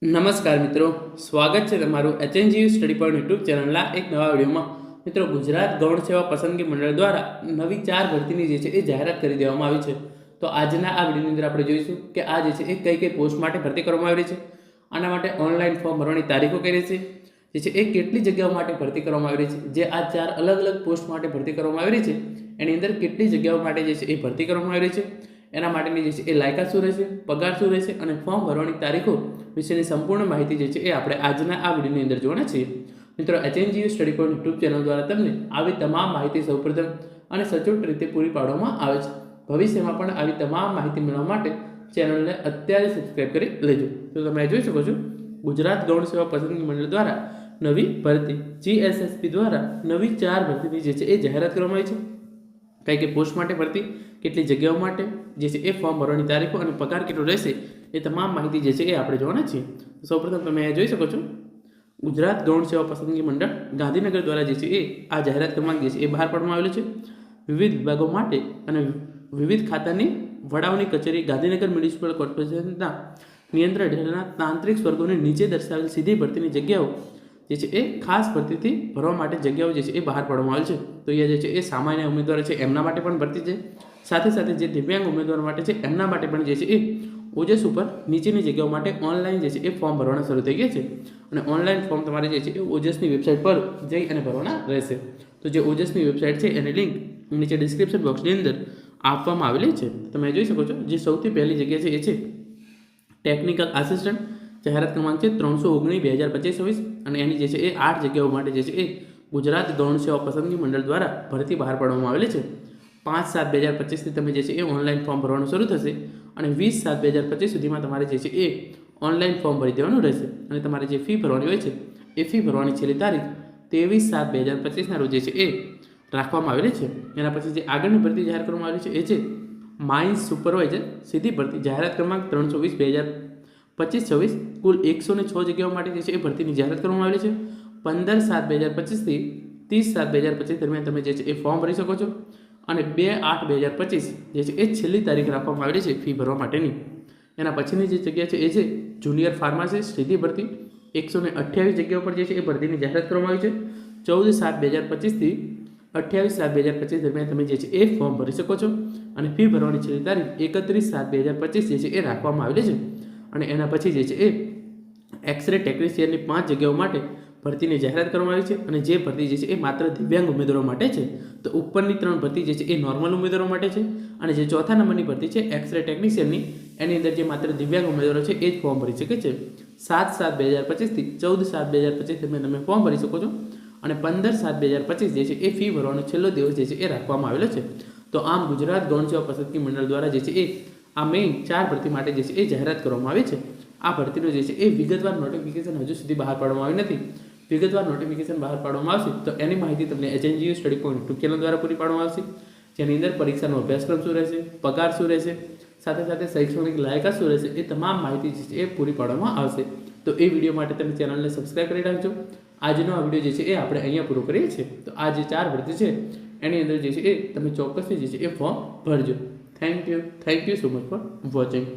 નમસ્કાર મિત્રો, સ્વાગત છે તમારું એચએનજીયુ સ્ટડી પોઈન્ટ યુટ્યુબ ચેનલના એક નવા વિડીયોમાં. મિત્રો, ગુજરાત ગૌણ સેવા પસંદગી મંડળ દ્વારા નવી 4 ભરતીની જે છે એ જાહેરાત કરી દેવામાં આવી છે. તો આજના આ વિડીયોની અંદર આપણે જોઈશું કે આ જે છે એ કઈ કઈ પોસ્ટ માટે ભરતી કરવામાં આવી રહી છે, આના માટે ઓનલાઈન ફોર્મ ભરવાની તારીખો કઈ રહેશે, જે છે એ કેટલી જગ્યાઓ માટે ભરતી કરવામાં આવી રહી છે, જે આ 4 અલગ અલગ પોસ્ટ માટે ભરતી કરવામાં આવી રહી છે એની અંદર કેટલી જગ્યાઓ માટે જે છે એ ભરતી કરવામાં આવી રહી છે, એના માટેની જે છે એ લાયકાત શું રહેશે, પગાર શું રહેશે અને ફોર્મ ભરવાની તારીખો વિશેની સંપૂર્ણ માહિતી જે છે એ આપણે આજના આ વિડીયોની અંદર જોવાના છીએ. મિત્રો, HNGU study point YouTube channel દ્વારા તમને આવી તમામ માહિતી સૌપ્રથમ અને સચોટ રીતે પૂરી પાડવામાં આવે છે. ભવિષ્યમાં પણ આવી તમામ માહિતી મેળવવા માટે ચેનલને અત્યારે સબસ્ક્રાઈબ કરી લેજો. તો તમે જોઈ શકો છો, ગુજરાત ગૌણ સેવા પસંદગી મંડળ દ્વારા નવી ભરતી જીએસએસપી દ્વારા નવી 4 ભરતીની જે છે એ જાહેરાત કરવામાં આવી છે. કઈ કઈ પોસ્ટ માટે ભરતી, કેટલી જગ્યાઓ માટે જે છે એ ફોર્મ ભરવાની તારીખો અને પગાર કેટલો રહેશે, એ તમામ માહિતી જે છે એ આપણે જોવાના છીએ. સૌપ્રથમ તમે અહીંયા જોઈ શકો છો, ગુજરાત ગૌણ સેવા પસંદગી મંડળ ગાંધીનગર દ્વારા જે છે એ આ જાહેરાત ક્રમાંક જે છે એ બહાર પાડવામાં આવેલો છે. વિવિધ વિભાગો માટે અને વિવિધ ખાતાની વડાઓની કચેરી ગાંધીનગર મ્યુનિસિપલ કોર્પોરેશનના નિયંત્રણ હેઠળના તાંત્રિક સ્વર્ગોની નીચે દર્શાવેલ સીધી ભરતીની જગ્યાઓ જે છે એ ખાસ ભરતીથી ભરવા માટે જગ્યાઓ જે છે એ બહાર પાડવામાં આવેલ છે. તો અહીંયા જે છે એ સામાન્ય ઉમેદવારો છે એમના માટે પણ ભરતી છે, સાથે સાથે જે દિવ્યાંગ ઉમેદવારો માટે છે એમના માટે પણ જે છે એ ઓજસ ઉપર નીચેની જગ્યાઓ માટે ઓનલાઈન જે છે એ ફોર્મ ભરવાના શરૂ થઈ ગયા છે. અને ઓનલાઈન ફોર્મ તમારે જે છે એ ઓજસની વેબસાઇટ પર જઈ અને ભરવાના રહેશે. તો જે ઓજસની વેબસાઇટ છે એની લિંક નીચે ડિસ્ક્રિપ્શન બોક્સની અંદર આપવામાં આવેલી છે. તમે જોઈ શકો છો, જે સૌથી પહેલી જગ્યા છે એ છે ટેકનિકલ આસિસ્ટન્ટ. જાહેરાત ક્રમાંક છે 319/2025 અને એની જે છે એ 8 જગ્યાઓ માટે જે છે એ ગુજરાત ગૌણ સેવા પસંદગી મંડળ દ્વારા ભરતી બહાર પાડવામાં આવેલી છે. 5/7/2025થી તમે જે છે એ ઓનલાઈન ફોર્મ ભરવાનું શરૂ થશે અને 20/7/2025 સુધીમાં તમારે જે છે એ ઓનલાઈન ફોર્મ ભરી દેવાનું રહેશે. અને તમારે જે ફી ભરવાની હોય છે એ ફી ભરવાની છેલ્લી તારીખ 23/7/2025ના રોજ જે છે એ રાખવામાં આવેલી છે. એના પછી જે આગળની ભરતી જાહેર કરવામાં આવેલી છે એ છે માઇન્સ સુપરવાઇઝર સીધી ભરતી. જાહેરાત ક્રમાંક 320/2025-26 કુલ 106 જગ્યાઓ માટે જે છે એ ભરતીની જાહેરાત કરવામાં આવેલી છે. 15/7/2025થી 30/7/2025 દરમિયાન તમે જે છે એ ફોર્મ ભરી શકો છો. અને 2/8/2025 જે છે એ છેલ્લી તારીખ રાખવામાં આવેલી છે ફી ભરવા માટેની. એના પછીની જે જગ્યા છે એ છે જુનિયર ફાર્માસિસ્ટ સીધી ભરતી. 128 જગ્યાઓ પર જે છે એ ભરતીની જાહેરાત કરવામાં આવી છે. 14/7/2025થી 28/7/2025 દરમિયાન તમે જે છે એ ફોર્મ ભરી શકો છો. અને ફી ભરવાની છેલ્લી તારીખ 31/7/2025 જે છે એ રાખવામાં આવેલી છે. અને એના પછી જે છે એ એક્સરે ટેકનિશિયનની 5 જગ્યાઓ માટે ભરતીની જાહેરાત કરવામાં આવી છે. અને જે ભરતી જે છે એ માત્ર દિવ્યાંગ ઉમેદવારો માટે છે. તો ઉપરની 3 ભરતી જે છે એ નોર્મલ ઉમેદવારો માટે છે. અને જે ચોથા નંબરની ભરતી છે એક્સરે ટેકનિશિયનની, એની અંદર જે માત્ર દિવ્યાંગ ઉમેદવારો છે એ જ ફોર્મ ભરી શકે છે. 7/7/2025થી 14/7/2025 તમે ફોર્મ ભરી શકો છો. અને 15/7/2025 જે છે એ ફી ભરવાનો છેલ્લો દિવસ જે છે એ રાખવામાં આવેલો છે. તો આમ ગુજરાત ગૌણ સેવા પસંદગી મંડળ દ્વારા જે છે એ આ મેઇન 4 ભરતી માટે જે છે એ જાહેરાત કરવામાં આવી છે. આ ભરતીનું જે છે એ વિગતવાર નોટિફિકેશન હજુ સુધી બહાર પાડવામાં આવ્યું નથી. વિગતવાર નોટિફિકેશન બહાર પાડવામાં આવશે તો એની માહિતી તમને HNGU study point YouTube channel દ્વારા પૂરી પાડવામાં આવશે. જેની અંદર પરીક્ષાનો અભ્યાસક્રમ શું રહેશે, પગાર શું રહેશે, સાથે સાથે શૈક્ષણિક લાયકાત શું રહેશે, એ તમામ માહિતી જે છે એ પૂરી પાડવામાં આવશે. તો એ વિડીયો માટે તમે ચેનલને સબસ્ક્રાઈબ કરી રાખજો. આજનો આ વિડીયો જે છે એ આપણે અહીંયા પૂરો કરીએ છીએ. તો આ જે 4 ભરતી છે એની અંદર જે છે એ તમે ચોક્કસથી જે છે એ ફોર્મ ભરજો. Thank you so much for watching.